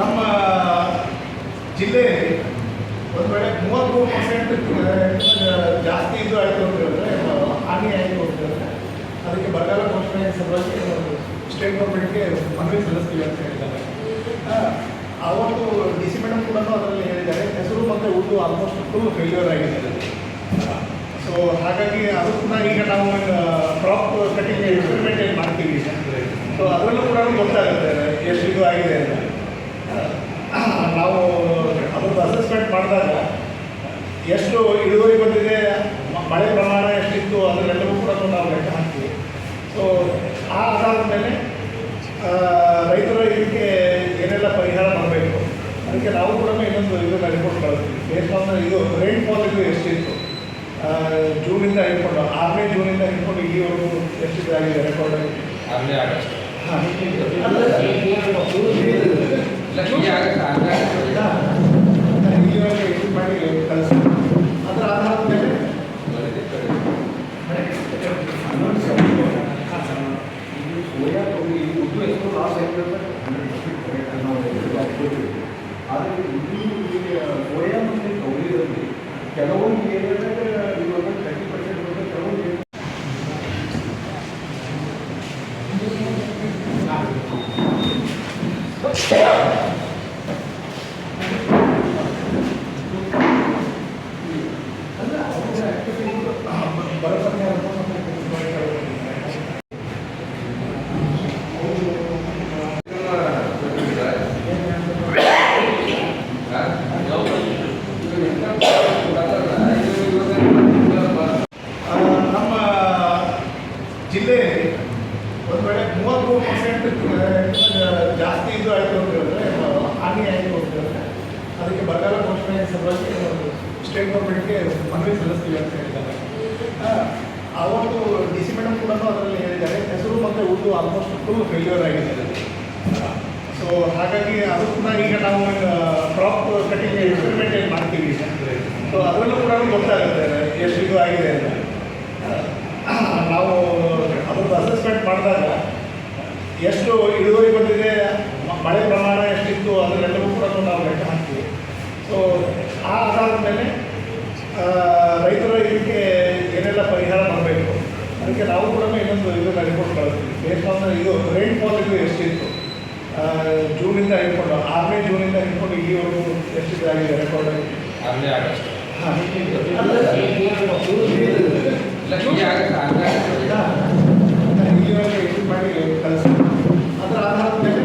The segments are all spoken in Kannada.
ನಮ್ಮ ಜಿಲ್ಲೆಯಲ್ಲಿ ಒಂದು ವೇಳೆ 33% ಜಾಸ್ತಿ ಇದು ಆಯಿತು ಅಂತ ಹೇಳಿದ್ರೆ, ಹಾನಿ ಆಯಿತು ಅಂತ ಹೇಳಿದ್ರೆ ಅದಕ್ಕೆ ಬರಗಾಲ ಘೋಷಣೆ ಸಲುವಾಗಿ ಸ್ಟೇಟ್ ಗೌರ್ಮೆಂಟ್ಗೆ ಮನವಿ ಸಲ್ಲಿಸ್ತೀವಿ ಅಂತ ಹೇಳಿದ್ದಾರೆ. ಅವತ್ತು ಡಿ ಸಿ ಮೇಡಮ್ ಕೂಡ ಅದರಲ್ಲಿ ಹೇಳಿದ್ದಾರೆ, ಹೆಸರು ಮತ್ತು ಉರ್ದು ಆಲ್ಮೋಸ್ಟ್ ಫುಲ್ ಫೇಲ್ಯೂರ್ ಆಗಿದೆ. ಸೊ ಹಾಗಾಗಿ ಅದು ಕೂಡ ಈಗ ನಾವು ಕ್ರಾಪ್ ಕಟಿಂಗ್ ಎಕ್ಸ್ಪೆರಿಮೆಂಟ್ ಏನು ಮಾಡ್ತೀವಿ, ಸೊ ಅದರಲ್ಲೂ ಕೂಡ ಗೊತ್ತಾಗುತ್ತೆ ಎಷ್ಟು ಇದು ಆಗಿದೆ ಅಂತ. ನಾವು ಅದರದ್ದು ಅಸೆಸ್ಮೆಂಟ್ ಮಾಡಿದಾಗ ಎಷ್ಟು ಇಳುವರಿ ಬಂದಿದೆ, ಮಳೆ ಪ್ರಮಾಣ ಎಷ್ಟಿತ್ತು, ಅದನ್ನೆಲ್ಲವೂ ಕೂಡ ನಾವು ಲೆಕ್ಕ ಹಾಕ್ತೀವಿ. ಸೊ ಆ ಆಧಾರದ ಮೇಲೆ ರೈತರ ಇದಕ್ಕೆ ಏನೆಲ್ಲ ಪರಿಹಾರ ಮಾಡಬೇಕು ಅದಕ್ಕೆ ನಾವು ಕೂಡ ಇನ್ನೊಂದು ಇದನ್ನು ರಿಪೋರ್ಟ್ ಕಳಿಸ್ತೀವಿ. ಬೇಸ್ಡ್ ಆನ್ ಇದು ರೈನ್ಫಾಲ್ ಇದು ಎಷ್ಟಿತ್ತು, ಜೂನಿಂದ ಹಿಡ್ಕೊಂಡು 6ನೇ ಜೂನಿಂದ ಹಿಡ್ಕೊಂಡು ಇಲ್ಲಿವರೆಗೂ ಎಷ್ಟಿದಾಗಿದೆ ರೆಕಾರ್ಡ್ ಆಗಿ. 6ನೇ ಆಗಸ್ಟ್ ಇಲ್ಲಿವರೆಗೆ ಇದು ಮಾಡಿ ಕಳಿಸ್ತೀವಿ. ಅದರ ಆಧಾರದ ಮೇಲೆ ಸೋಯಾ ತೊಗರಿ ಉದ್ದು ಎಷ್ಟು ಲಾಸ್ ಆಗಿರುತ್ತೆ ಆದರೆ ಈಗ ಸೋಯಾ ಮತ್ತು ತೊಗರಿಯಲ್ಲಿ ಕೆಲವೊಂದು ಏರಿಯಾದಾಗ ಇವಾಗ 30% ಬರುತ್ತೆ, ಕೆಲವೊಂದು ನಮ್ಮ ಜಿಲ್ಲೆಯಲ್ಲಿ ಒಂದು ವೇಳೆ 33% ಜಾಸ್ತಿ ಇದು ಆಯಿತು ಅಂತ ಹೇಳಿದ್ರೆ, ಹಾನಿ ಆಯಿತು ಅಂತ ಹೇಳಿದ್ರೆ ಅದಕ್ಕೆ ಬರಗಾಲ ಘೋಷಣೆ ಸಲುವಾಗಿ ಸ್ಟೇಟ್ ಗೌರ್ಮೆಂಟ್ಗೆ ಮನವಿ ಸಲ್ಲಿಸ್ತೀವಿ ಅಂತ ಹೇಳಿದ್ದಾರೆ. ಅವತ್ತು ಡಿ ಸಿ ಮೇಡಮ್ ಕೂಡ ಅದರಲ್ಲಿ ಹೇಳಿದ್ದಾರೆ, ಹೆಸರು ಮತ್ತು ಉರ್ದು ಆಲ್ಮೋಸ್ಟ್ ಫುಲ್ ಫೇಲ್ಯೂರ್ ಆಗಿದೆ. ಸೊ ಹಾಗಾಗಿ ಅದು ಕೂಡ ಈಗ ನಾವು ಕ್ರಾಪ್ ಕಟಿಂಗ್ ಎಕ್ಸ್ಪೆರಿಮೆಂಟ್ ಏನು ಮಾಡ್ತೀವಿ, ಸೊ ಅದರಲ್ಲೂ ಕೂಡ ಗೊತ್ತಾಗುತ್ತೆ ಎಷ್ಟು ಇದು ಆಗಿದೆ ಅಂತ. ನಾವು ಅದರದ್ದು ಅಸೆಸ್ಮೆಂಟ್ ಮಾಡಿದಾಗ ಎಷ್ಟು ಇಳುವರಿ ಬಂದಿದೆ, ಮಳೆ ಪ್ರಮಾಣ ಎಷ್ಟಿತ್ತು, ಅದನ್ನೆಲ್ಲವೂ ಕೂಡ ನಾವು ಲೆಕ್ಕ ಹಾಕ್ತೀವಿ. ಸೊ ಆ ಆಧಾರದ ಮೇಲೆ ರೈತರ ಇದಕ್ಕೆ ಏನೆಲ್ಲ ಪರಿಹಾರ ಮಾಡಬೇಕು ಅದಕ್ಕೆ ನಾವು ಕೂಡ ಇನ್ನೊಂದು ಇದನ್ನು ರಿಪೋರ್ಟ್ ಕಳಿಸ್ತೀವಿ. ಬೇಸ್ಡ್ ಆನ್ ಇದು ರೈನ್ಫಾಲ್ ಇದು ಎಷ್ಟಿತ್ತು, ಜೂನಿಂದ ಹಿಡ್ಕೊಂಡು 6ನೇ ಜೂನಿಂದ ಹಿಡ್ಕೊಂಡು ಇಲ್ಲಿವರೆಗೂ ಎಷ್ಟಿದಾಗಿದೆ ರೆಕಾರ್ಡ್ ಆಗಿ. 6ನೇ ಆಗಸ್ಟ್ ಇಲ್ಲಿವರೆಗೆ ಇದು ಮಾಡಿ ಕಳಿಸ್ತೀವಿ. ಅದರ ಆಧಾರದ ಮೇಲೆ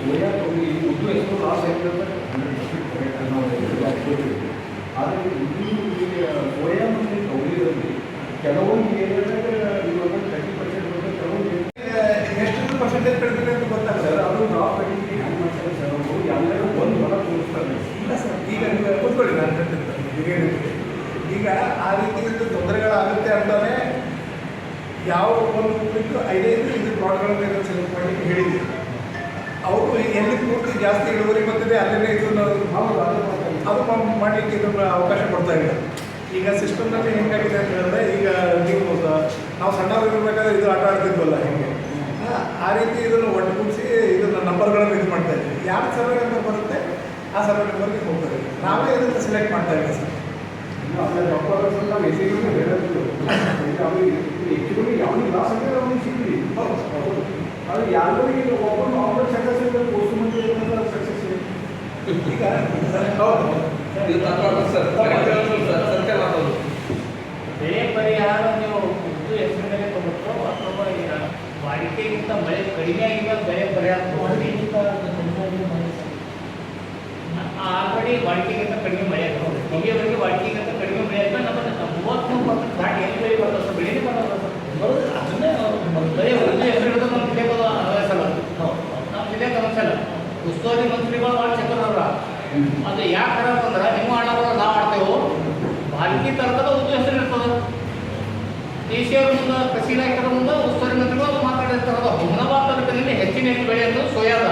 ಸೋಯಾ ತೊಗರಿ ಉದ್ದು ಎಷ್ಟು ಲಾಸ್ ಆಗಿರುತ್ತೆ ಆದರೆ ಈಗ ಸೋಯಾ ಮತ್ತು ತೊಗರಿಯಲ್ಲಿ ಕೆಲವೊಂದು ಏರಿಯಾದಾಗ ಇವಾಗ 30% ಬರುತ್ತೆ, ಕೆಲವೊಂದು ಎಷ್ಟು ಪರ್ಸೆಂಟೇಜ್ ಕಡಿಮೆ ಅಂತ ಗೊತ್ತಾಗಲ್ಲ ಸರ್. ಅದು ಕ್ರಾಪ್ ಕಟಿಂಗ್ ಹ್ಯಾಂಗ್ ಮಾಡ್ತಾರೆ ಸರ್, ಅವರು ಎಲ್ಲರೂ ಒಂದು ಹೊಲ ತೋರಿಸ್ತಾರೆ. ಇಲ್ಲ ಸರ್, ಈಗ ನೀವು ಕೂತ್ಕೊಳ್ಳಿ, ನಾನು ಹೇಳ್ತಿರ್ತೀನಿ. ಈಗ ಆ ರೀತಿ ತೊಂದರೆಗಳಾಗುತ್ತೆ ಅಂತಾನೆ ಯಾವ ಒಂದು ಬಿಟ್ಟು 5 ಇದು ಪ್ಲಾಟ್ಗಳನ್ನು ಸೆಲೆಕ್ಟ್ ಮಾಡಿ ಹೇಳಿದ್ದೀವಿ. ಅವರು ಎಲ್ಲಿ ಪೂರ್ತಿ ಜಾಸ್ತಿ ಇಳುವರಿ ಬಂದಿದೆ ಅಲ್ಲೇ ಇದನ್ನು ಅದು ಮಾಡಲಿಕ್ಕೆ ಇದನ್ನು ಅವಕಾಶ ಕೊಡ್ತಾ ಇಲ್ಲ. ಈಗ ಸಿಸ್ಟಮ್ನಲ್ಲಿ ಹೆಂಗಾಗಿದೆ ಅಂತ ಹೇಳಿದ್ರೆ, ಈಗ ನೀವು ನಾವು ಸಣ್ಣವರಿರ್ಬೇಕಾದ್ರೆ ಇದು ಆಟ ಆಡ್ತಿದ್ವಲ್ಲ ಹೆಂಗೆ, ಆ ರೀತಿ ಇದನ್ನು ಒಟ್ಟುಗೂಡಿಸಿ ಇದನ್ನು ನಂಬರ್ಗಳನ್ನು ಇದು ಮಾಡ್ತಾ ಇದ್ದೀವಿ. ಯಾರು ಸರ್ವೆ ನಂಬರ್ ಬರುತ್ತೆ ಆ ಸರ್ವೆ ನಂಬರ್ಗೆ ಹೋಗ್ತಾರೆ. ನಾವೇ ಇದನ್ನು ಸೆಲೆಕ್ಟ್ ಮಾಡ್ತಾ ಇಲ್ಲ ಸರ್. ಆಮೇಲೆ ಡಾಕ್ಟರ್ಸ್ ನಾವು ಎಸಿಗೂ ಹೇಳೋದು ಹೆಚ್ಚುಗಳು ಯಾವನಿಗೆ ಲಾಸ್ ಅಂದರೆ ಅವ್ನಿಗೆ ಸಿಗಲಿ. ಅದು ಯಾರಿಗೆ ಒಬ್ಬರು ಅವ್ರ ಸಕ್ಸಸ್ ಇದೆ, ಪೋಸ್ಟ್ ಮಂದಿ ಸಕ್ಸಸ್ ಇದೆ. ಈಗ ಹೌದು ಬೆಳೆ ಪರಿಹಾರ ನೀವು ಉದ್ದು ಹೆಸರು ಮೇಲೆ ತಗೋಬೇಕು ಅಥವಾ ಈಗ ವಾಡಿಕೆಗಿಂತ ಮಳೆ ಕಡಿಮೆ ಆಗಿದ್ದಾಗ ಬೆಳೆ ಪರಿಹಾರ ಆಲ್ರೆಡಿ ವಾಡಿಕೆಗಿಂತ ಕಡಿಮೆ ಮಳೆ ಆಗ್ತದೆ. ಇಲ್ಲಿಯವರೆಗೆ ವಾಡಿಕೆಗಿಂತ ಕಡಿಮೆ ಮಳೆ ಆಗ್ತದೆ. ನಮ್ಮನ್ನು 33% ದಾಟಿ ಎಲ್ಲಿ ಬೆಳೆ ಬರ್ತದೆ ಸರ್, ಬೆಳೆನೇ ಬರೋದು ಅದನ್ನೇ ಬರೀ ಉದ್ದು ಹೆಸರು ಹಿಡಿದು ನಮ್ಮ ಜಿಲ್ಲೆಗೆ ಅನಿಸಲ್ಲ, ನಮ್ಮ ಜಿಲ್ಲೆಗೆ ಅನಿಸಲ್ಲ. ಉಸ್ತುವಾರಿ ಮಂತ್ರಿಗಳು ಭಾಳ ಚಕ್ರವ್ರ ಅದು ಯಾಕೆ ಅಂದ್ರೆ ನಿಮ್ಮ ಆಡೋರು ನಾವು ಆಡ್ತೇವೆ, ಬಾಲ್ಕಿ ತರಕದ ಉದ್ದು ಹೆಸರು ಇರ್ತದೆ. ಡಿ ಸಿ ಅವ್ರ ಮುಂದೆ, ಕೃಷಿ ಇಲಾಖೆಯ ಮುಂದೆ ಉಸ್ತುವಾರಿ ಮಂತ್ರಿಗಳು ಮಾತಾಡಿರ್ತಾರದ ಹುಮನಾಬಾದ್ ತಾಲೂಕಿನಲ್ಲಿ ಹೆಚ್ಚಿನ ಬೆಳೆ ಅಂದ್ರೆ ಸೋಯಾದ,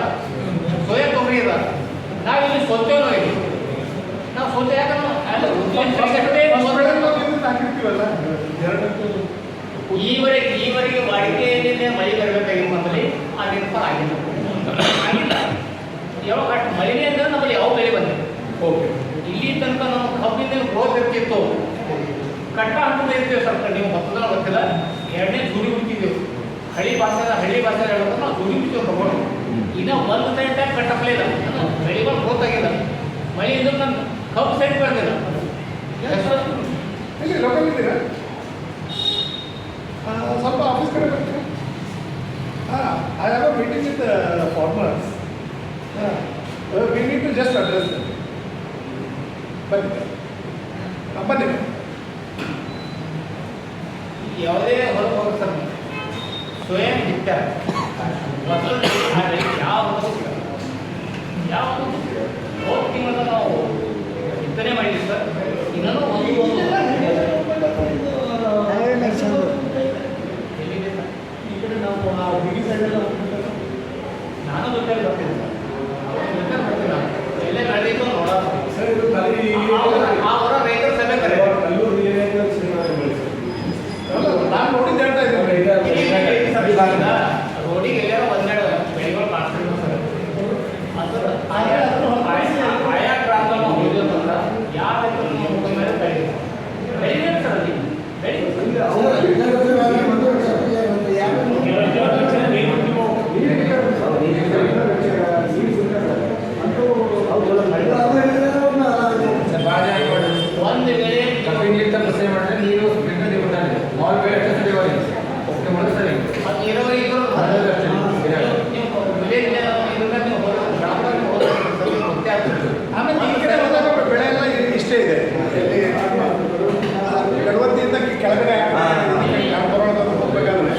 ಸೋಯಾ ತೊಗರಿ ಅದ. ನಾವಿಲ್ಲಿ ಸೋತೇವೋ ಇಲ್ಲಿ ನಾವು ಸೋತೆ ಯಾಕಂದ್ರೆ ಹಾಕಿರ್ತೀವಲ್ಲ 2 ಈವರೆಗೆ ವಾಡಿಕೆಯಲ್ಲಿ ಮಳೆ ಬರಬೇಕಾಗಿತ್ತು ನಮ್ಮಲ್ಲಿ ಆಗಿನ ಫಲ ಆಗಿಲ್ಲ. ಯಾವಾಗ ಅಷ್ಟು ಮಳೆನೇ ಅಂದ್ರೆ ನಮ್ಮಲ್ಲಿ ಯಾವ ಬೆಳೆ ಬಂದಿದೆ. ಓಕೆ. ಇಲ್ಲಿ ತನಕ ನಮ್ಮ ಕಬ್ಬಿನ ಗ್ರೋತ್ ಇರ್ತಿತ್ತು, ಕಟ್ಟ ಹಂತದ ಇರ್ತೀವಿ ಸರ್. ನೀವು ಮೊದಲ ಗೊತ್ತಿಲ್ಲ, ಎರಡನೇ ಜೂಡಿ ಬಿಡ್ತಿದ್ದೆವು. ಹಳ್ಳಿ ಭಾಷೆ ಹೇಳ್ಬೇಕು, ನಾವು ಜೂಡಿ ಬಿಡ್ತೀವಿ ತಗೊಂಡು. ಇನ್ನು ಒಂದು ಸೈಡ್ದಾಗ ಕಟ್ಟಪ್ಲಿಲ್ಲ, ಬೆಳೆಗಳು ಗ್ರೋತ್ ಆಗಿಲ್ಲ. ಮಳೆ ಇದ್ರೆ ನನ್ನ ಕಬ್ಬು ಸೈಡ್ ಬೆಳೆದಿಲ್ಲ. ಇಲ್ಲಿ ಲೋಕಲ್ ಇದ್ದೀರಾ? ಸ್ವಲ್ಪ ಆಫೀಸ್ ಕಡೆ ಬರ್ತೀರಾ? I have a meeting with farmers. We need to just address them. ಬನ್ನಿ. ಯಾವುದೇ ಹೊರಗೆ ಹೋಗಿ ಸರ್ ಸ್ವಯಂ ಬಿತ್ತಾರೆ ಮೊದಲು ಯಾವ ಹೋದ ತಿಂಗಳ ನಾವು ಬಿತ್ತನೆ ಮಾಡಿದ್ವಿ ಸರ್. ಇನ್ನೂ ಒಂದು ಎಲ್ಲಿದೆ ಸರ್? ಈ ಕಡೆ ನಾವು ಆ ಹುಡುಗಿ ಸೈಡೆಲ್ಲ ಹೋಗ್ಬಿಟ್ಟು ನಾನು ಜೊತೆಲಿ ಬರ್ತೀನಿ ಸರ್. ಜೊತೆಲಿ ಬರ್ತೀನಿ ನಾನು. ಎಲ್ಲೇ ನಡೆದಿದ್ದು ನೋಡೋದು. ಸರ್ ಇದು ಖಾಲಿ ಆ ಹೊರ ರೈತರ ಸಭೆ ಕರೆ ಕಲ್ಲೂರು ಏರಿಯಾದಲ್ಲಿ ಸಿನಿಮಾ ಮಾಡಿ ಸರ್. ನಾನು ನೋಡಿದ್ದು ಹೇಳ್ತಾ ಇದ್ದೀನಿ. ರೋಡಿಗೆ ಎಲ್ಲಾರು ಒಂದೆರಡು ಬೆಳೆಗಳು ಕಾಣಿಸ್ತಿದ್ರು ಸರ್. ಅದು ಆಯಾ ಗ್ರಾಮದಲ್ಲಿ ನಾವು ಹೋಗೋದಂದ್ರೆ ಯಾವ ರೈತರು ಹೋಗೋ ಮೇಲೆ ಬೆಳಿಬೇಕು ಸರ್. ಅಲ್ಲಿ ಬೆಳಿಬೇಕು ಒಂದು ಬೆಳೆ ಅದು ಇರೋರಿಗೆ ಆಮೇಲೆ ಈ ಕಡೆ ಹೋದಾಗ ಬೆಳೆ ಎಲ್ಲ ಇಷ್ಟೇ ಇದೆ. ಇಲ್ಲಿ ಗಡವತ್ತಿಯಿಂದ ಕೆಳಗಡೆ ಬರೋಣ ಹೋಗ್ಬೇಕಾದ್ರೆ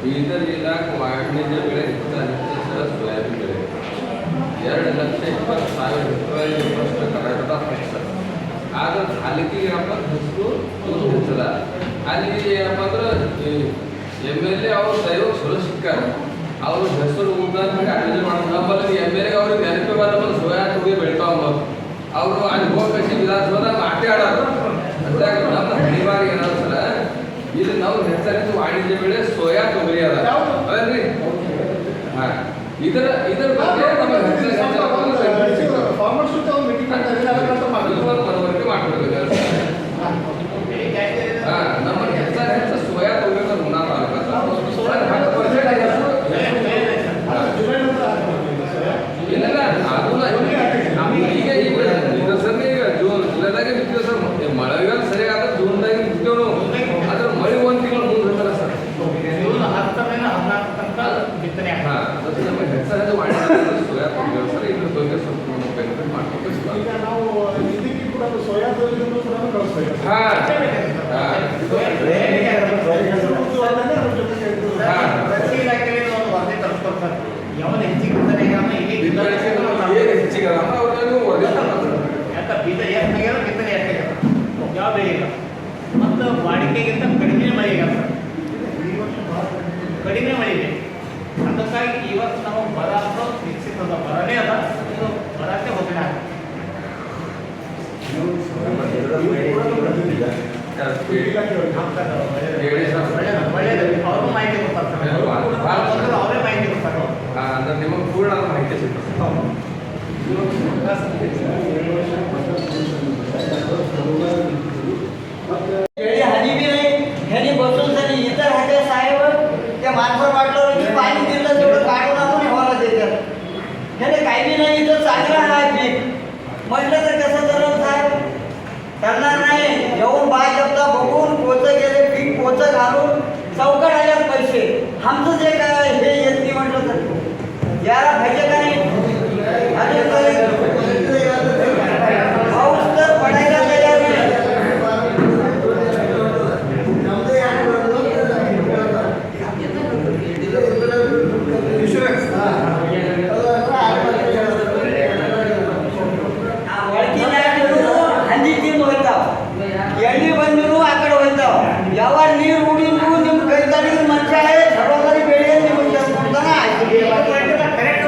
ಬೀದರ್ ಜಿಲ್ಲಾಕ್ಕೆ ವಾಣಿಜ್ಯ ಬೆಳೆ ಹೆಚ್ಚಿನ ಸೋಯಾಬೀನ್ ಬೆಳೆ 2,20,000 ಹೆಕ್ಟೇರ್ ಕರ್ನಾಟಕದ ಫಸ್ಟ್. ಆದ್ರೆ ಹಾಲಿಗೆ ಏನಪ್ಪ ಹೆಸರು ಹೆಚ್ಚಲ್ಲ. ಅಲ್ಲಿಗೆ ಏನಪ್ಪ ಅಂದ್ರೆ MLA ಅವ್ರು ದೈವ ಸುರ ಸಿಕ್ಕಾರ ಅವ್ರ ಹೆಸರು ಉದಾಹರಣೆಗೆ ಅಡ್ವೈಸ್ ಮಾಡೋದು. ನಮ್ಮಲ್ಲಿ MLA ಅವ್ರಿಗೆ ನೆನಪೇ ಬರಲ್ಲ ಸೋಯಾ ತುಗಿ ಬೆಳಿತಾವ ಅವರು ಅಲ್ಲಿ ಹೋಗಿ ವಿಧಾನಸೌಧ ಆಟೆ ಆಡೋರು. ಅಂದಾಗ ನಮ್ಮ ಹಳ್ಳಿವಾರಿಗೆ ಏನಾದ್ರು ಸಲ ಇಲ್ಲಿ ನಾವು ಹೆಚ್ಚಾಗಿ ವಾಣಿಜ್ಯ ಬೆಳೆ ಸೋಯಾ ತೊಗರಿ ಅದ ಅಲ್ರಿ. ಹಾಂ ಇದರ ಬಗ್ಗೆ ನಮಗೆ ಫಾರ್ಮರ್ಸ್ ಮೀಟಿಂಗ್ ಮನವರಿಕೆ ಮಾಡಬೇಕು. ಹಾಂ ನಮ್ಮಲ್ಲಿ ಹೆಚ್ಚು ಸೋಯಾ ತೊಗರಿ ಮುನ್ನಾ ಇಲ್ಲ ಅದು ಈಗ ಈಗ ಸರ್ ಜೂನ್ ಜುಲೈದಾಗೆ ಬಿತ್ತೇವೆ ಸರ್. ಮಳೆಗಾಲ ಸರಿಯಾದ ಜೂನ್ದಾಗೆ ಬಿತ್ತೇವೆ ನಾವು. ಆದ್ರೆ ಮಳೆ ಒಂದು ತಿಂಗಳು ಮುಂದೆ ಇರ್ತಾರೆ ಸರ್. ಜೂನ್ 10ರಿಂದ 14 ತನಕ ಬಿತ್ತನೆ ಹಾಂ ಅದು ನಮಗೆ ಹೆಚ್ಚಾಗಿ ವಾಣಿಜ್ಯ ಸೋಯಾ ತೊಗರಿ ಸರ್. ಇದ್ರ ಬಗ್ಗೆ ಸ್ವಲ್ಪ ನಾವು ಬೆನಿಫಿಟ್ ಮಾಡ್ಕೊಬೇಕು. ಈಗ ನಾವು ಇದಕ್ಕೆ ಕೂಡ ಸೋಯಾ ತೊಗರಿಯನ್ನು ಕೂಡ ಕಳಿಸ್ಬೇಕು. ಹಾಂ ಕೃಷಿ ಇಲಾಖೆಯಲ್ಲಿ ಒಂದು ವರದಿ ತರಿಸ್ಕೊಡ್ತಾರೆ. ಯಾವ್ದು ಹೆಚ್ಚಿಗೆ ಬಿತ್ತನೆ ಹೆಚ್ಚಿಗೆ ಅವ್ರಿಗೆ ವರದಿ ಯಾಕೆ ಬೀಜ ಎಷ್ಟು ಆಗ್ಯಾರ, ಬಿತ್ತನೆ ಎಷ್ಟು ಆಗ್ಯಾರ, ಯಾವ ಬೆಳೆ ಇಲ್ಲ. ಮತ್ತು ವಾಡಿಕೆಗಿಂತ ಕಡಿಮೆ ಮಳೆ ಈಗ ಕಡಿಮೆ ಮಳೆ ಇದೆ. ಅದಕ್ಕಾಗಿ ಇವತ್ತು ನಾವು ಬರ ಅಂತ ನಿಶ್ಚಿತದ ಬರನೇ ಅದ. ಇದು ಬರಕ್ಕೆ ಹೋಗಿಲ್ಲ. ಒಳ್ಳೆಯದು. ಅವರು ಮಾಹಿತಿ ಕೊಡ್ತಾರೆ, ಅವರೇ ಮಾಹಿತಿ ಕೊಡ್ತಾರೆ. ಅಂದ್ರೆ ನಿಮಗೆ ಪೂರ್ಣ ಮಾಹಿತಿ ಸಿಗ್ತದೆ. हनी बी नाही, ह्यानी बसून सनी इतर ह्याच्या साहेब त्या माणसं वाटलं की पाणी दिलं तेवढं काढून आपण हवाला देतात. ह्याने काही बी नाही, इथं चांगलं आहे पीक म्हटलं तर कसं करणार साहेब? करणार नाही. येऊन बाजपता बघून पोचं गेले, पीक पोचं घालून चौकट आल्यात पैसे. आमचं जे काय हे येत नाही म्हटलं तर याला पाहिजे का नाही? पाऊस तर पडायला तयार नाही. ಎಣ್ಣೆ ಬಂದಿರು ಆ ಕಡೆ ಹೋಯ್ತಾವ. ಯಾವಾಗ ನೀರು ಉಡಿದ್ರು ನಿಮ್ಮ ಕೈ ತಡಿ ಮನುಷ್ಯ ಜವಾಬ್ದಾರಿ ಬೆಳೆ ನಿಮಗೆ ಕೊಡ್ತಾನ ಆಯ್ತು. ಕರೆಕ್ಟ್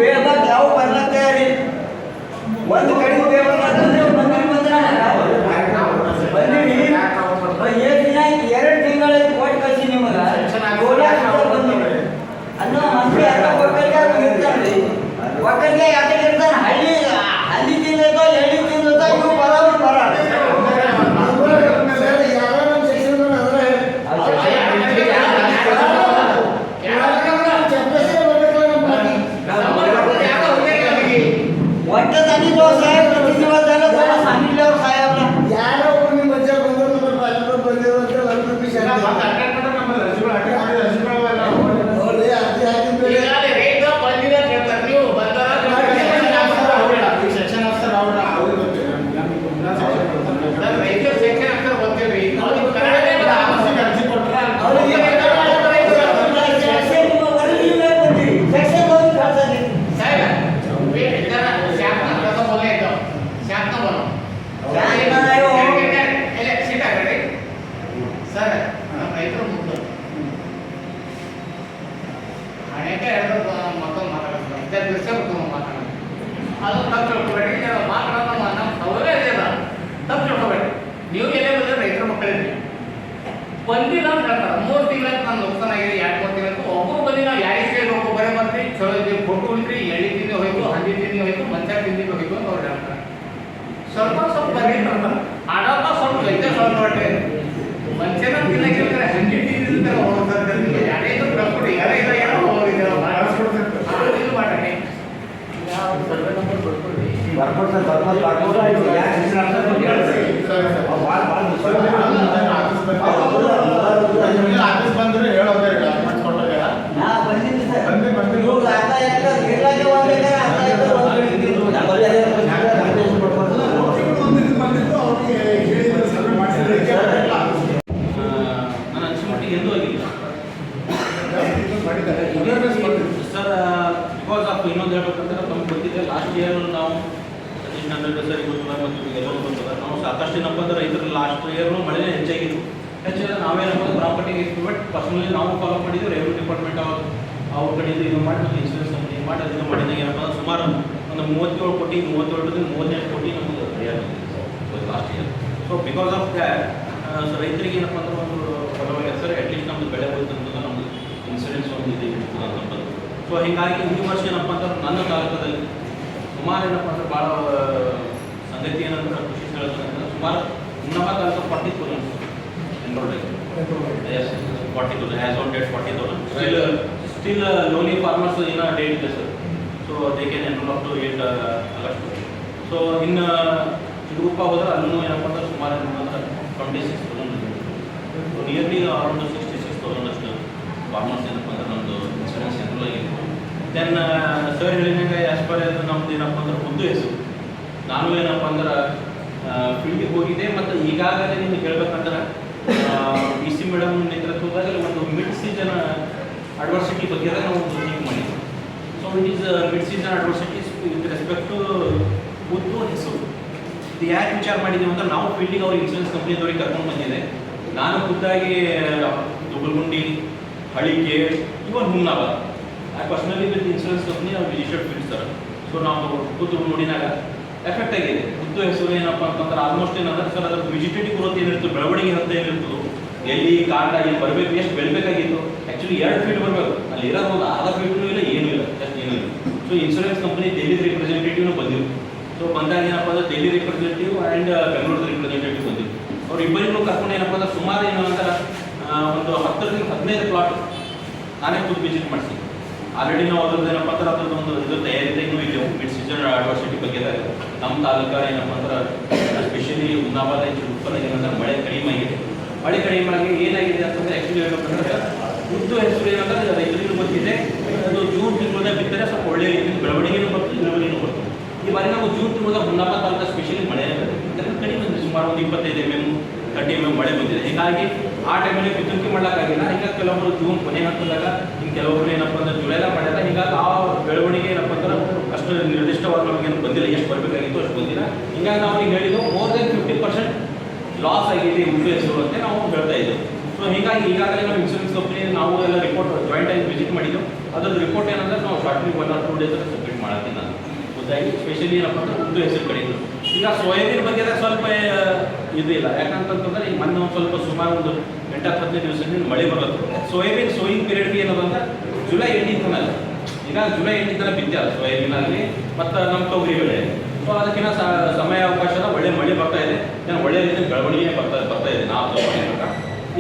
ಬೇಗ ಯಾವ ಬರ್ಲಕ್ಕ ತಯಾರಿ ಒಂದು ಕಡೆ ಬೇಗ ಬಂದ್ರೆ ಬಂದಿರಿ ಏಳು ದಿನ ಆಯ್ತು 2 ತಿಂಗಳ ಕೊಟ್ಟು ಕಳಿಸಿ ನಿಮಗೆ ಅನ್ನೋ ಮಂತ್ರಿ ಅರ್ಥ ಒಕ್ಕಲಿಗೆ ಒಕ್ಕಲಿಗೆ ಯಾಕೆ ಇರ್ತಾನೆ ಹಳ್ಳಿ ತಿಂದೈತೋ ಎಳ್ಳಿ ತಿಂದೈತೋ ಇವು ಬರೋರು ಬರ ಒಟ್ಟು ತಂದಿದ್ದು ಸಾಹೇಬ್ सांगितल्यावर साहेब ಯಾರೋ ಒಬ್ಬರು ನಿಮ್ಮ ಮಧ್ಯ ಬಂದರು ಎಲ್ಲರೂ ಬಂದಿರೋ ಅಂತ ಎಲ್ಲರೂ ಖುಷಿ ನೋಡಿ ಅರ್ಜಿ ಹಾಕಿದ್ರೆ ಅದು ತಪ್ಪು ತಿಳ್ಕೊಬೇಡಿ ಮಾತಾಡೋದು ನಮ್ಮ ಸೌಲಭ್ಯ ಇದೆ ತಪ್ಪು ತಿಳ್ಕೊಬೇಡಿ ನೀವು ಎಲ್ಲೇ ಬಂದರೆ ರೈತರ ಮಕ್ಕಳಿದ್ರಿ ಬಂದಿಲ್ಲ ಅಂತ ಹೇಳ್ತಾರೆ 3 ತಿಂಗಳ ನಾನು ನುಕ್ಸಾನ ಆಗಿದೆ 2-3 ತಿಂಗಳು ಒಬ್ಬರು ಬಂದು ನಾವು ಯಾರಿಗೆ ಕೇಳಬೇಕು ಬರೀ ಬರ್ತೀವಿ ಚಲೋ ಇದ್ದೀವಿ ಫೋಟೋ ಇಲ್ರಿ ಎಳ್ಳಿ ತಿಂಡಿ ಹೋಯ್ತು ಹಂದಿ ತಿಂಡಿ ಹೋಯ್ತು ಮಂಚ ತಿಂಡಿ ಹೋಯ್ತು ಅಂತ ಅವ್ರು ಹೇಳ್ತಾರೆ ಸ್ವಲ್ಪ ಬರೀ ಅಂತಾರೆ ಆಡೋದ ಸ್ವಲ್ಪ ಲೈತೆ ಸ್ವಲ್ಪ ಹೊಟ್ಟೆ ಮಂಚನ ತಿನ್ನಕ್ಕೆ ಹೇಳ್ತಾರೆ ಹಂದಿ ತಿಂದಿದ್ರೆ ಹೋಗ್ತಾರೆ ಯಾರೇನು ಬರ್ಕೊಡಿ ಯಾರೇ ಇಲ್ಲ ಏನೋ ಹೋಗಿದ್ದೀರ ಇದು ಮಾಡಿ ಸರ್ವೆ ನಂಬರ್ ಬರ್ಕೊಳ್ಳಿ ಆಫೀಸ್ ಬಂದ್ರೆ ಹೇಳೋದೇ ಡಾಕ್ಯುಮೆಂಟ್ಸ್ ಕೊಟ್ಟಾಗ ನಾ ಬಂದಿದ್ದೆ ಸರ್ ಬಂದು ಇವ್ರು ಅರ್ಥ ಯಾಕೆ ಇರ್ಲಾಗೆ ಹೋಗ್ಬೇಕಾದ್ರೆ ಅರ್ಥ ಯಾಕೆ ಬಂದಿದ್ದು ಅವ್ರಿಗೆ ಹೇಳಿದ್ರೆ ಸರ್ವೆ ಮಾಡಿಸಿದ್ರೆ ನನ್ನ ಅನ್ಸಿಮಟ್ಟಿಗೆ ಎಂದೂ ಆಗಿಲ್ಲ ಮಾಡಿದ್ದಾರೆ ಅವೇರ್ನೆಸ್ ಮಾಡಿದ್ರು ಸರ್ ಬಿಕಾಸ್ ಆಫ್ ಇನ್ನೊಂದು ಹೇಳ್ಬೇಕಂದ್ರೆ ನಮ್ಗೆ ಗೊತ್ತಿದೆ ಲಾಸ್ಟ್ ಇಯರ್ ನಾವು ಸತೀಶ್ ನಂದಗಡ ಸರ್ ಗೊತ್ತಿಲ್ಲ ಮತ್ತು ಎಲ್ಲರೂ ಗೊತ್ತಿಲ್ಲ ನಾವು ಸಾಕಷ್ಟು ಏನಪ್ಪ ಅಂದ್ರೆ ರೈತರು ಲಾಸ್ಟ್ ಇಯರ್ನು ಮಳೆನೇ ಹೆಚ್ಚಾಗಿತ್ತು ಹೆಚ್ಚಾದ್ರೆ ನಾವೇನಪ್ಪ ಅಂದ್ರೆ ಪ್ರಾಪರ್ಟಿಗೆ ಬಟ್ ಪರ್ಸನಲಿ ನಾವು ಫಾಲೋ ಮಾಡಿದ್ವಿ ರೆವಿನ್ಯೂ ಡಿಪಾರ್ಟ್ಮೆಂಟ್ ಅವ್ರ ಕಡೆಯಿಂದ ಇದು ಮಾಡಿ ಮತ್ತು ಇನ್ಶೂರೆನ್ಸ್ ಕಂಪ್ನಿ ಮಾಡಿ ಅದನ್ನು ಮಾಡಿದಾಗ ಏನಪ್ಪ ಅಂದ್ರೆ ಸುಮಾರು ಒಂದು 37 ಕೋಟಿ 37 ಕೋಟಿ ನಮಗೆ ಕ್ಲಿಯರ್ ಬಂದಿದೆ last year so because of that ರೈತರಿಗೆ ಏನಪ್ಪ ಅಂದ್ರೆ ಒಂದು ಪರವಾಗಿ ಸರ್ ಅಟ್ಲೀಸ್ಟ್ ನಮ್ಮದು ಬೆಳೆ ಹೋಯ್ತು ಅಂತ ನಮ್ಮದು ಇನ್ಸೂರೆನ್ಸ್ ಒಂದು ಇದೆ ಅಂತಂದು ಸೊ ಹೀಗಾಗಿ ಈ ವರ್ಷ ಏನಪ್ಪ ಅಂತಂದ್ರೆ ನನ್ನ ತಾಲೂಕದಲ್ಲಿ ಸುಮಾರು ಏನಪ್ಪ ಅಂದ್ರೆ ಭಾಳ ಸಂಗತಿ ಏನಂದ್ರೆ ಖುಷಿ ಹೇಳೋದಂದ್ರೆ ಸುಮಾರು ನಮ್ಮ taluk 40,000 enrolled as 40,000 as on date 40,000 still loanee farmers ಇನ್ನ ಡೇಟ್ ಇದೆ sir so they can enrol up to 8 August so ಇನ್ನು ಚಿಗುಪ್ಪ ಹೋದ್ರೆ ಅಲ್ಲೂ ಏನಪ್ಪ ಅಂದ್ರೆ ಸುಮಾರು ಏನಪ್ಪ ಅಂದ್ರೆ 26,000 ಸೊ ನಿಯರ್ಲಿ ಅರೌಂಡ್ 66,000 ಅಷ್ಟು ಫಾರ್ಮರ್ಸ್ ಏನಪ್ಪ ಅಂದ್ರೆ ನಮ್ಮದು ಇನ್ಶೂರೆನ್ಸ್ ಎನ್ರೋಲ್ ಆಗಿತ್ತು ದೆನ್ ಸರ್ ಹೇಳಿದಾಗ ಆ್ಯಸ್ ಪರ್ ನಮ್ದು ಏನಪ್ಪ ಅಂದ್ರೆ ಒಂದು ಹೆಸರು ನಾನು ಏನಪ್ಪ ಅಂದ್ರೆ ಫೀಲ್ಡಿಗೆ ಹೋಗಿದೆ ಮತ್ತು ಈಗಾಗಲೇ ನಿಮ್ಗೆ ಹೇಳ್ಬೇಕಂದ್ರೆ ಡಿ ಸಿ ಮೇಡಮ್ ನೇತೃತ್ವದಲ್ಲಿ ಒಂದು ಮಿಡ್ ಸೀಸನ್ ಅಡ್ವರ್ಸಿಟಿ ಬಗ್ಗೆ ನಾವು ಒಂದು ಥಿಂಕ್ ಮಾಡಿದ್ವಿ so it is mid season adversities with respect to ಉದ್ದು ಹೆಸರು ಇದು ಯಾಕೆ ವಿಚಾರ ಮಾಡಿದ್ದೀವಿ ಅಂದ್ರೆ ನಾವು ಫೀಲ್ಡಿಗೆ ಅವ್ರ ಇನ್ಶೂರೆನ್ಸ್ ಕಂಪ್ನಿದವ್ರಿಗೆ ಕರ್ಕೊಂಡು ಬಂದಿದೆ ನಾನು ಖುದ್ದಾಗಿ ದುಬಲ್ಗುಂಡಿ ಹಳಿಕೆ even Humnabad I personally with insurance company ನಾವು ವಿಜಿಟೆಡ್ ಫೀಲ್ಡ್ ಸರ್ ಸೊ ನಾವು ಕೂತು ನೋಡಿದಾಗ ಎಫೆಕ್ಟ್ ಆಗಿದೆ ಉದ್ದು ಹೆಸರು ಏನಪ್ಪ ಅಂತಂದ್ರೆ ಆಲ್ಮೋಸ್ಟ್ ಏನಂದ್ರೆ ಸರ್ ಅದ್ರ ವಿಜಿಟೇಟಿವ್ ಗ್ರೋತ್ ಏನಿರ್ತದೆ ಬೆಳವಣಿಗೆ ಹಂತ ಏನಿರ್ತದೆ ಎಲ್ಲಿ ಕಾಂಡ ಇಲ್ಲಿ ಬರಬೇಕು ಎಷ್ಟು ಬೆಳಬೇಕಾಗಿತ್ತು ಆ್ಯಕ್ಚುಲಿ 2 ಫೀಟ್ ಬರಬೇಕು ಅಲ್ಲಿ ಇರೋದು ಒಂದು ಅರ್ಧ ಫೀಟ್ನೂ ಇಲ್ಲ ಏನೂ ಇಲ್ಲ ಜಸ್ಟ್ ಏನೂ ಇಲ್ಲ ಸೊ ಇನ್ಶೂರೆನ್ಸ್ ಕಂಪ್ನಿ ಡೆಲ್ಲಿ ರಿಪ್ರೆಸೆಂಟೇಟಿವ್ನು ಬಂದಿರು ಸೊ ಬಂದಾಗ ಏನಪ್ಪ ಅಂದ್ರೆ Delhi representative and Bengaluru representative ಬಂದಿರು ಅವ್ರು ಇಬ್ಬರಿಗೂ ಕರ್ಕೊಂಡು ಏನಪ್ಪ ಅಂದ್ರೆ ಸುಮಾರು ಏನು ಅಂದ್ರೆ ಒಂದು 10ರಿಂದ 15 ಪ್ಲಾಟ್ ನಾನೇ ಖುದ್ದು ವಿಸಿಟ್ ಮಾಡಿಸಿ ಆಲ್ರೆಡಿ ನಾವು ಅದ್ರದ್ದು ಏನಪ್ಪ ಅಂದ್ರೆ ಅದ್ರದ್ದು ಒಂದು ಇದು ತಯಾರಿದೆ ಇನ್ನೂ ಇದೆ ಮಿಡ್ ಸೀಸನ್ ಅಡ್ವರ್ಸಿಟಿ ಬಗ್ಗೆ ನಮ್ಮ ತಾಲೂಕು ಏನಪ್ಪ ಅಂದ್ರೆ ಸ್ಪೆಷಲಿ ಹುಮ್ನಾಬಾದ್ ಉತ್ಪನ್ನ ಏನಂದ್ರೆ ಮಳೆ ಕಡಿಮೆ ಆಗಿದೆ ಮಳೆ ಕಡಿಮೆ ಆಗಿ ಏನಾಗಿದೆ ಅಂತಂದ್ರೆ ಆ್ಯಕ್ಚುಲಿ ಹೇಳ್ಬೇಕಂದ್ರೆ ಉದ್ದು ಹೆಸರು ಏನಂದ್ರೆ ರೈತರಿಗೂ ಗೊತ್ತಿದೆ ಅದು ಜೂನ್ ತಿಂಗಳದಾಗ ಬಿತ್ತರೆ ಸ್ವಲ್ಪ ಒಳ್ಳೆಯ ರೀತಿಯಲ್ಲಿ ಬೆಳವಣಿಗೆನೂ ಬರ್ತದೆ ಇಳುವರಿನೂ ಬರ್ತದೆ ಈ ಬಾರಿ ನಾವು ಜೂನ್ ತಿಂಗಳದಾಗ ಹುಮ್ನಾಬಾದ್ ತಾಲೂಕು ಸ್ಪೆಷಲಿ ಮಳೆ ಕಡಿಮೆ ಬಂದಿದೆ ಸುಮಾರು ಒಂದು 25 mm 30 mm ಮಳೆ ಬಂದಿದೆ ಹೀಗಾಗಿ ಆ ಟೈಮಲ್ಲಿ ಬಿತ್ತುವಿಕೆ ಮಾಡೋಕ್ಕಾಗಿಲ್ಲ ಹೀಗಾಗಿ ಕೆಲವೊಬ್ಬರು ಜೂನ್ ಕೊನೆ ಹಂತದಾಗ ಇನ್ನು ಕೆಲವೊಬ್ಬರು ಏನಪ್ಪ ಅಂದ್ರೆ ಜುಲೈದಾಗ ಮಾಡ್ಯಾರ ಹೀಗಾಗಿ ಆ ಬೆಳವಣಿಗೆ ಏನಪ್ಪ ಅಂದ್ರೆ ಅಷ್ಟು ನಿರ್ದಿಷ್ಟವಾದ ನಮಗೇನು ಬಂದಿಲ್ಲ ಎಷ್ಟು ಬರಬೇಕಾಗಿತ್ತು ಅಷ್ಟು ಬಂದಿಲ್ಲ ಹೀಗಾಗಿ ನಾವು ಈಗ ಹೇಳಿದ್ದು ಮೋರ್ ದೆನ್ 50% ಲಾಸ್ ಆಗಿದೆ ಉದ್ದು ಹೆಸರು ಅಂತ ನಾವು ಹೇಳ್ತಾ ಇದ್ದೀವಿ ಸೊ ಹೀಗಾಗಿ ಈಗಾಗಲೇ ನಾವು ಇನ್ಶೂರೆನ್ಸ್ ಕಂಪ್ನಿ ನಾವು ಎಲ್ಲ ರಿಪೋರ್ಟ್ ಜಾಯಿಂಟ್ ಆಗಿ ವಿಸಿಟ್ ಮಾಡಿದ್ದು ಅದ್ರದ್ದು ರಿಪೋರ್ಟ್ ಏನಂದ್ರೆ ನಾವು ಶಾರ್ಟ್ಲಿ 1 or 2 ಡೇಸ್ ಸಬ್ಮಿಟ್ ಮಾಡತ್ತೀನಿ ನಾನು ಖುದ್ದಾಗಿ ಸ್ಪೆಷಲಿ ಏನಪ್ಪ ಅಂದ್ರೆ ಉದ್ದು ಹೆಸರು ಕಡೆಯಿಂದ. ಈಗ ಸೋಯಾಬೀನ್ ಬಗ್ಗೆ ಸ್ವಲ್ಪ ಇದಿಲ್ಲ, ಯಾಕಂತಂದ್ರೆ ಈಗ ಮೊನ್ನೆ ಒಂದು ಸ್ವಲ್ಪ ಸುಮಾರು ಒಂದು 8-15 ದಿವಸದಿಂದ ಮಳೆ ಬರತ್ತೆ. ಸೋಯಾಬೀನ್ ಸೋಯಿಂಗ್ ಪೀರಿಯಡ್ಗೆ ಏನದ ಅಂದ್ರೆ ಜುಲೈ ಎಂಡಿಂದನಲ್ಲ, ಈಗ ಜುಲೈ ಎಂಡಿಂದನೇ ಬಿತ್ತಲ್ಲ ಸೋಯಾಬೀನ್ ಆಗಲಿ ಮತ್ತು ನಮ್ಮ ತೊಗರಿ ಬೆಳೆ. ಸೊ ಅದಕ್ಕಿಂತ ಸಮಯ ಅವಕಾಶದ ಒಳ್ಳೆ ಮಳೆ ಬರ್ತಾ ಇದೆ, ಒಳ್ಳೆ ರೀತಿಯ ಬೆಳವಣಿಗೆ ಬರ್ತಾ ಇದೆ. ನಾವು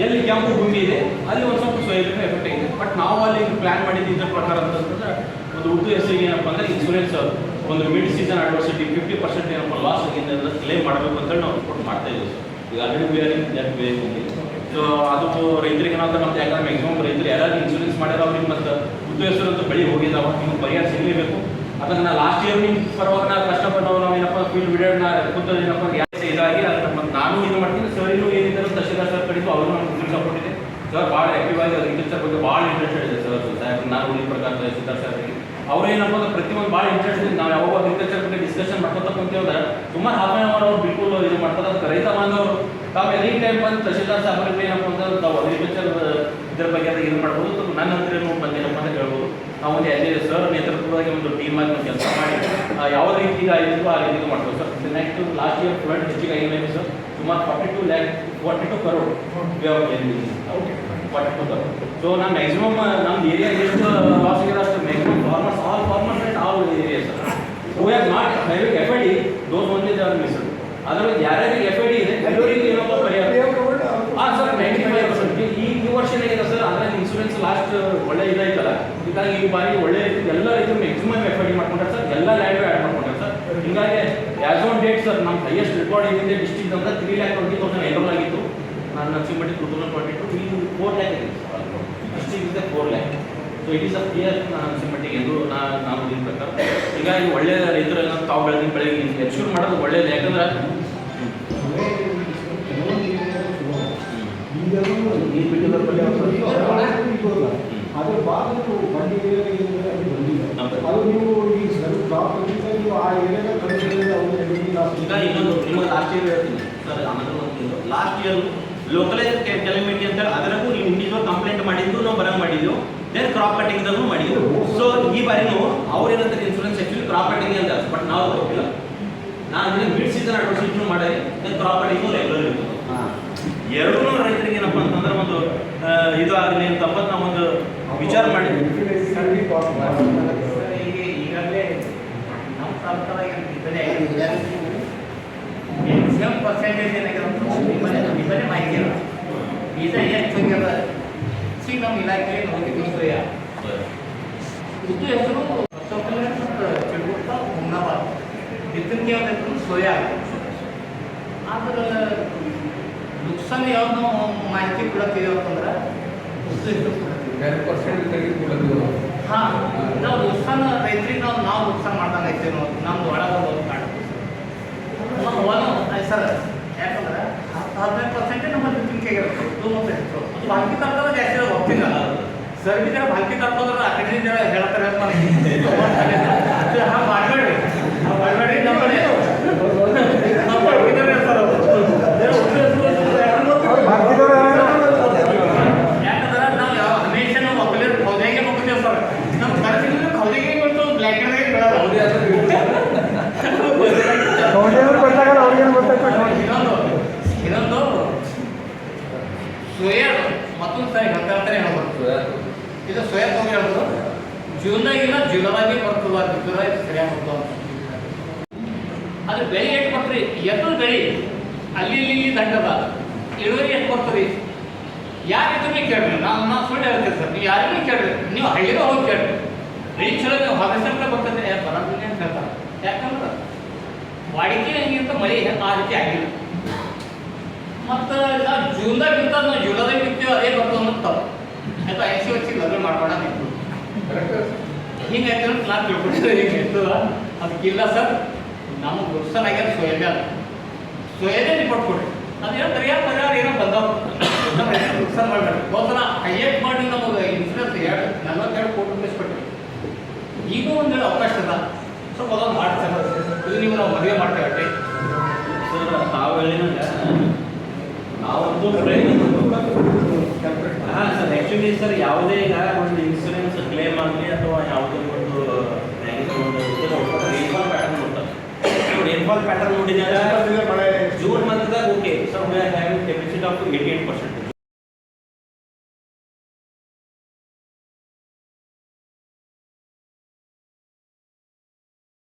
ಎಲ್ಲಿ ಕೆಂಪು ಭೂಮಿ ಇದೆ ಅಲ್ಲಿ ಒಂದು ಸ್ವಲ್ಪ ಸೋಯಾಬೀನ್ ಎಫೆಕ್ಟ್ ಆಗಿದೆ. ಬಟ್ ನಾವು ಅಲ್ಲಿ ಪ್ಲ್ಯಾನ್ ಮಾಡಿದ್ದು ಇದ್ರ ಪ್ರಕಾರ ಅಂತಂದ್ರೆ ಒಂದು ಉದ್ದು ಹೆಸರಿಗೆ ಏನಪ್ಪ ಅಂದರೆ ಇನ್ಶೂರೆನ್ಸ್ ಒಂದು ಮಿಡ್ ಸೀಸನ್ ಅಡ್ವರ್ಸಿಟಿ 50% ಏನಪ್ಪ ಲಾಸ್ ಆಗಿದೆ ಅಂದರೆ ಕ್ಲೇಮ್ ಮಾಡಬೇಕು ಅಂತೇಳಿ ನಾವು ರಿಪೋರ್ಟ್ ಮಾಡ್ತಾ ಇದ್ದೀವಿ ಸರ್. ಈಗ ಆಲ್ರೆಡಿ ಬೇಕು. ಸೊ ಅದು ರೈತರಿಗೆ ನಾವು ನಮ್ದು ಯಾಕಂದ್ರೆ ಮ್ಯಾಕ್ಸಿಮಮ್ ರೈತರು ಯಾರು ಇನ್ಶೂರೆನ್ಸ್ ಮಾಡ್ಯಾರ ಅವ್ರಿಗೆ ಮತ್ತು ಉದ್ದು ಹೆಸರು ಅಂತ ಬೆಳೆ ಹೋಗಿದ್ದಾವೆ, ನಿಮ್ಗೆ ಪರಿಹಾರ ಸಿಗಲೇಬೇಕು. ಅದನ್ನು ನಾ ಲಾಸ್ಟ್ ಇಯರ್ ನಿಮ್ಮ ಪರವಾಗಿ ನಾ ಕಷ್ಟಪಟ್ಟು ನಾವು ಏನಪ್ಪ ಫೀಲ್ಡ್ ವಿಡಿಯೋನ ಖುದ್ದು ಏನಪ್ಪ ಇದಾಗಿ ಮತ್ತು ನಾನು ಇದು ಮಾಡ್ತೀನಿ. ಸರ್ ಇನ್ನೂ ಏನಿದ್ದಾರೆ ತಹಶೀಲ್ದಾರ್ ಸರ್ ಕಡೆದು ಅವರು ನಮ್ಗೆ ಸಪೋರ್ಟ್ ಇದೆ ಸರ್. ಭಾಳ ಆ್ಯಕ್ಟಿವ್ ಆಗಿ ಅಗ್ರಿಕಲ್ಚರ್ ಬಗ್ಗೆ ಭಾಳ ಇಂಟ್ರೆಸ್ಟೆಡ್ ಇದೆ ಸರ್. ಸಾಹೇಬ್ ನಾನು ಉಳಿದ ಪ್ರಕಾರ ತಹಶೀಲ್ದಾರ್ ಸರ್ಗೆ ಅವ್ರು ಏನಪ್ಪ ಅಂದ್ರೆ ಪ್ರತಿಯೊಂದು ಭಾಳ ಇಂಟ್ರೆಸ್ಟ್ ಇದೆ. ನಾವು ಯಾವಾಗ ಅಗ್ರಿಕಲ್ಚರ್ ಬಗ್ಗೆ ಡಿಸ್ಕಷನ್ ಮಾಡ್ಕೊತ ಕುಂತೇವ್ರೆ ಸುಮಾರು ಹಾಫ್ ಆನ್ ಅವರ್ ಅವ್ರು ಬಿಲ್ಕುಲ್ ಇದು ಮಾಡ್ತಾರೆ. ಅದಕ್ಕೆ ರೈತ ಬಾಂಧವರು ತಾವು ಎನಿ ಟೈಮ್ ಬಂದು ತಹಶೀಲ್ದಾರ್ ಸಾಹೇಬ್ರಿಗೆ ಏನಪ್ಪ ಅಂದ್ರೆ ತಾವು ಅಗ್ರಿಕಲ್ಚರ್ ಇದ್ರ ಬಗ್ಗೆ ಅದು ಇದು ಮಾಡ್ಬೋದು. ನನ್ನ ಹತ್ರ ಬಂದೇನಪ್ಪ ಅಂತ ಹೇಳ್ಬೋದು. ನಾವು ಒಂದು ಸರ್ ನೇತೃತ್ವವಾಗಿ ಒಂದು ಟೀಮ್ ಆಗಿ ಕೆಲಸ ಮಾಡಿ ಯಾವ ರೀತಿ ಆಗಿದ್ದು ಆ ರೀತಿ ಮಾಡ್ಬೋದು sir. Next last year flood ಹೆಚ್ಚಿಗೆ ಆಗಿಲ್ಲ ಸರ್. ಸುಮಾರು 42 crore ಓಕೆ 42 crore. ಸೊ ನಾನು ಮ್ಯಾಕ್ಸಿಮಮ್ ನಮ್ಮ ಏರಿಯಾ ಎಷ್ಟು ಲಾಸ್ ಆಗಿದೆ ಅಷ್ಟು maximum farmers all area sir who have not having FID those only they are missed. ಅದರಲ್ಲಿ ಯಾರ್ಯಾರಿಗೆ FID ಇದೆ ಎಲ್ಲರಿಗೆ ಏನಪ್ಪ ಪರಿಹಾರ ಹಾಂ ಸರ್ 95%. ಈ ವರ್ಷ ಏನಿದೆ ಸರ್ ಅದರಲ್ಲಿ ಇನ್ಶೂರೆನ್ಸ್ ಲಾಸ್ಟ್ ಒಳ್ಳೆ ಇದಾಯ್ತಲ್ಲ, ಹೀಗಾಗಿ ಈ ಬಾರಿ ಒಳ್ಳೆ ಎಲ್ಲ ರೈತರು ಮ್ಯಾಕ್ಸಿಮಮ್ FID ಮಾಡ್ಕೊಂಡ್ರೆ ಸರ್. ಎಲ್ಲ ಲ್ಯಾಂಡ್ ಆ್ಯಡ್ ಮಾಡ್ಕೊಂಡ್ರೆ ಸರ್. ಹೀಗಾಗಿ ಆ್ಯಸ್ ಆನ್ ಡೇಟ್ ಸರ್ ನಮ್ಮ ಹೈಯೆಸ್ಟ್ ರೆಕಾರ್ಡ್ ಏನಿದೆ ಡಿಸ್ಟ್ರಿಕ್ಟ್ ಅಂತ 3,20,000 ಎನ್ರೋಲ್ ಆಗಿತ್ತು. ನಾನು ನರಸಿಂಹಟ್ಟಿ 2022 ಈಗ 4 lakh ಇದೆ ಡಿಸ್ಟ್ರಿಕ್ಟ್ ಇದೆ 4 lakh. So it is a clear ನರಸಿಂಹಟ್ಟಿಗೆ ಎಂದು ನಾನು ಈ ಪ್ರಕಾರ. ಹೀಗಾಗಿ ಒಳ್ಳೆ ರೈತರು ತಾವು ಬೆಳೆದಿನ ಬೆಳೆಗೆ ಎಕ್ಸ್ಕ್ಯೂರ್ ಮಾಡೋದು ಒಳ್ಳೆಯದು. ಯಾಕಂದ್ರೆ ನೀರು ಬಿಟ್ಟಿರೋ ಅದ್ರ ಬಾಗಿಲು ಬಂದಿದೆ ಅದು ನೀವು ಈ ಕ್ರಾಪ್ ನೀವು ಆ ಏರಿಯಾದ ಈಗ ಇನ್ನೊಂದು ನಿಮಗೆ ಲಾಸ್ಟ್ ಇಯರ್ ಹೇಳ್ತೀನಿ ಸರ್. ಆಮೇಲೆ ಒಂದು ಲಾಸ್ಟ್ ಇಯರ್ ಲೋಕಲೈಸ್ ಕೆಲಮಿಟಿ ಅಂತ ಅದರಾಗೂ ನೀವು ಇಂಡಿವಿಜುವಲ್ ಕಂಪ್ಲೇಂಟ್ ಮಾಡಿದ್ದು ನಾವು ಬರಂಗ್ ಮಾಡಿದ್ದು, ದೆನ್ ಕ್ರಾಪ್ ಕಟಿಂಗ್ದಾಗೂ ಮಾಡಿದ್ದು. ಸೊ ಈ ಬಾರಿನೂ ಅವ್ರು ಏನಂತಾರೆ ಇನ್ಶೂರೆನ್ಸ್ ಆ್ಯಕ್ಚುಲಿ ಕ್ರಾಪ್ ಕಟಿಂಗ್ ಅಂತ, ಬಟ್ ನಾವು ಗೊತ್ತಿಲ್ಲ. ನಾನು ಮಿಡ್ ಸೀಸನ್ ಅಡ್ವರ್ಸಿಟಿನೂ ಮಾಡಿ ದೆನ್ ಕ್ರಾಪ್ ಕಟಿಂಗು ರೆಗ್ಯುಲರ್ ಇರ್ತದೆ. ಎರಡೂ ರೈತರಿಗೆ ಏನಪ್ಪ ಅಂತಂದ್ರೆ ಒಂದು ಇದು ಆಗಲಿ ಅಂತಪ್ಪ ನಾವೊಂದು ವಿಚಾರ ಮಾಡಿದ್ವಿ. ಈಗಾಗಲೇ ನಮ್ಮ ಸರ್ಕಾರ ಮ್ಯಾಕ್ಸಿಮಮ್ ಪರ್ಸೆಂಟೇಜ್ ಏನಾಗಿದೆ ನಿಮ್ಮನೆ ಮಾಹಿತಿ ಇಲ್ಲ. ಬೀಜ ಎಷ್ಟು ಹೋಗ್ಯದ ಈಗ ನಮ್ಮ ಇಲಾಖೆಯಲ್ಲಿ ಹೋಗಿದ್ದು ಸೋಯಾ ಉದ್ದು ಹೆಸರು ಚಿಡುಗುಟ್ಟ ಹುಮ್ನಾಬಾದ್ ಬಿತ್ತನಿಗೆ ಯಾವ್ದು ಸೋಯಾ. ಆದ್ರೆ ನುಕ್ಸಾನ್ ಯಾವ್ದು ನಾವು ಮಾಹಿತಿ ಕೊಡತ್ತೀವಿ ಅಂತಂದ್ರೆ ಉದ್ದು ಹೆಸರು ಕೊಡತ್ತೀವಿ. ಹಾಂ, ನಾವು ನುಕ್ಸಾನ್ ರೈತರಿಗೆ ನಾವು ನುಕ್ಸಾನ್ ಮಾಡ್ದಂಗೆ ಐತೆ ನಮ್ದು ಒಳಗೆ ಒಂದು ಕಾಣುತ್ತೆ ಸರ್. ಯಾಕಂದ್ರೆ 15% ನಮ್ಮಲ್ಲಿ ಬಿತ್ತನಿಕೆ ಇರುತ್ತೆ ಮತ್ತು ಅದು ಬಾಕಿ ತರ್ತದ ಜಾಸ್ತಿ ಹೋಗ್ತಿಲ್ಲ ಸರ್. ಬಿ ಜರ ಬಾಕಿ ತರ್ತದ್ರ ಆ ಕಡೆ ಜರ ಹೇಳ್ತಾರೆ ಹಾಂ ಮಾಡಬೇಡ್ರಿ ನಮ್ಮಲ್ಲಿ ನಾವು ಬರ್ತಿದ್ದಾರೆ ಸರ್. ಯಾಕಂದ್ರೆ ನಾವು ಯಾವ ಹಮೇಶ ನಾವು ಒಬ್ಬಲೇ ಹೌದಾಗೆ ಹೋಗ್ತೇವೆ ಸರ್. ನಮ್ಮ ಖರ್ಚಿಗೆ ಹೌದಾಗೆ ಬಂತು ಬ್ಲ್ಯಾಕೆಟ್ದಾಗೆ ಇನ್ನೊಂದು ಸೋಯಾ ಮತ್ತೊಂದು ಸಾರಿ ಹೇಳ್ತಾರೆ ಹೇಳ್ಬೋದು. ಇದು ಸೋಯಾ ತೊಗೊಂಡು ಹೇಳ್ಬೋದು ಜೂನ್ದಾಗಿಲ್ಲ ಜುಲೈದಾಗೆ ಬರ್ತದ, ಜುಲೈ ಸರಿಯಾಗಿ ಬರ್ತದೆ. ಅದ್ರ ಬೆಳೆ ಎಷ್ಟು ಬರ್ತದೆ ಎದ್ದು ಬೆಳೆ ಅಲ್ಲಿ ಇಲ್ಲಿ ದಂಡದ ಇಳುವರಿ ಎಷ್ಟು ಬರ್ತದೆ ಯಾರು ಇದ್ರೂ ಕೇಳ್ರಿ. ನಾವು ಸುಳ್ಳು ಹೇಳ್ತೀವಿ ಸರ್. ನೀವು ಯಾರಿಗೂ ಕೇಳ್ರಿ, ನೀವು ಹಳ್ಳಿಗೆ ಹೋಗಿ ಕೇಳ್ರಿ. ಬೆಳೆ ಚಲೋ ನೀವು ಹೊರಸಂತ ಬರ್ತದೆ ಬರೋದಿಲ್ಲ ಅಂತ ಹೇಳ್ತಾರೆ. ಯಾಕಂದ್ರೆ ವಾಡಿಕೆ ಹೆಂಗಿಂತ ಮಳೆ ಆ ರೀತಿ ಆಗಿಲ್ಲ. ಮತ್ತು ನಾವು ಜೂನ್ದಾಗ ಬಿತ್ತ ನಾವು ಜುಲೈದಾಗ ಬಿತ್ತೇವೆ ಅದೇ ಬರ್ತದೆ ಅನ್ನೋದು ತಪ್ಪು ಆಯ್ತು. 80 ವರ್ಷಕ್ಕೆ ಲಗ್ನ ಮಾಡ್ಬೇಡ ನಿಂತು ಹಿಂಗಾಯ್ತು ಅಂತ ನಾನು ತಿಳ್ಕೊಂಡಿದ್ದೆ. ಹಿಂಗೆ ಇರ್ತದ ಅದಕ್ಕಿಲ್ಲ ಸರ್. ನಮಗೆ ನುಕ್ಸಾನ್ ಆಗ್ಯಾರ ಸೋಯಾಬೀನ್ ರಿಪೋರ್ಟ್ ಕೊಡ್ರಿ. ಅದು ಹೇಳ್ತಾರೆ ಯಾರು ಪರಿಹಾರ ಏನೋ ಬಂದವು ನುಕ್ಸಾನ್ ಮಾಡಬೇಡಿ. ಹೋದ ಹೈಯೆಸ್ಟ್ ಮಾಡಿ ನಮಗೆ ಇನ್ಸೂರೆನ್ಸ್ 42 ಕೋಟಿ ರೂಪಾಯಿ ಕೊಟ್ಟರು. ಈಗ ಒಂದು ಅವಕಾಶ ಅದ ಸ್ವಲ್ಪ ಅದೊಂದು ಮಾಡ್ತಾರೆ. ಇದು ನೀವು ನಾವು ಮದುವೆ ಮಾಡ್ತೇವೆ ಸರ್. ತಾವು ಹೇಳಿದಾಗ ನಾವೊಂದು ಹಾಂ ಸರ್. ಆ್ಯಕ್ಚುಲಿ ಸರ್ ಯಾವುದೇ ಈಗ ಒಂದು ಇನ್ಶೂರೆನ್ಸ್ ಕ್ಲೇಮ್ ಆಗಲಿ ಅಥವಾ ಯಾವುದೇ ಒಂದು ಒಂದು ಪ್ಯಾಟರ್ನ್ ನೋಡಿದಾಗ ಮಳೆ ಜೂನ್ ಮಂತ್ದಾಗ okay sir we are having deficit of 88%.